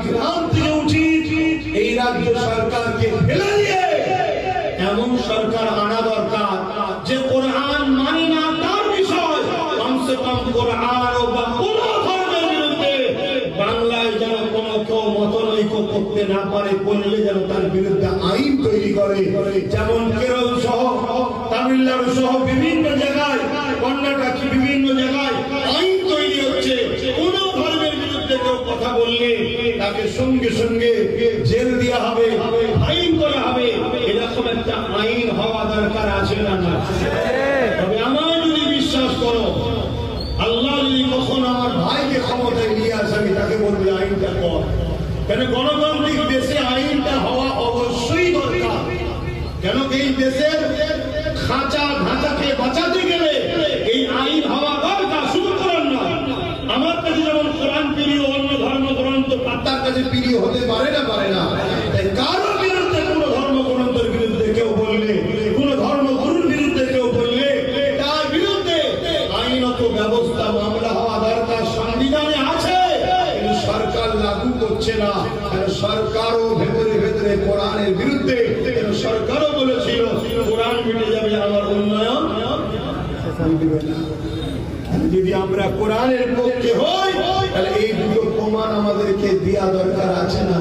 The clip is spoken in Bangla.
গ্রাম থেকে উচিত এই রাজ্য সরকারকে ফেলে দিয়ে এমন সরকার আনা দরকার যে কোরআন মানে না তার বিষয় কমসে কম কোরআন বা কোন ধর্মের বিরুদ্ধে বাংলায় যেন কোন কেউ মতনৈক্য করতে না পারে, করলে যেন তার বিরুদ্ধে আইন তৈরি করে। যেমন কেরল সহ তামিলনাড়ু সহ বিভিন্ন জায়গায়, কর্ণাটক বিভিন্ন জায়গায় আইন তৈরি হচ্ছে। কোন ধর্মের বিরুদ্ধে কেউ কথা বললে তাকে সঙ্গে সঙ্গে জেল দেওয়া হবে, ফাইন করা হবে। এরকম একটা আইন হওয়া দরকার আছে না? তবে আমার যদি বিশ্বাস করো, আল্লাহ যদি কখন আমার ভাইকে ক্ষমতায় নিয়ে আসে, আমি তাকে বলবো আইনটা কর। কেন গণতান্ত্রিক দেশে আইনটা হওয়া অবশ্যই দরকার। কেন এই দেশের ঢাঁচাকে বাঁচাতে গেলে এই আইন হওয়া দরকার, শুধু কোরআন না। আমার কাছে যেমন কোরআন প্রিয়, অন্য ধর্মগ্রন্থ তার কাছে প্রিয় হতে পারে না। তাই কারো বিরুদ্ধে, কোন ধর্মগ্রন্থের বিরুদ্ধে কেউ বললে, কোন ধর্মগুরুর বিরুদ্ধে কেউ বললে, তার বিরুদ্ধে আইনত ব্যবস্থা মামলা হওয়া দরকার। সংবিধানে আছে, কিন্তু সরকার লাগু করছে না। সরকারও ভেতরে ভেতরে কোরআনের বিরুদ্ধে। সরকারও বলেছিল কোরআন মিটে যাবে, আমার উন্নয়ন দিবে না। যদি আমরা কোরআনের পক্ষে হই, তাহলে এই দুটো প্রমাণ আমাদেরকে দেওয়া দরকার আছে না?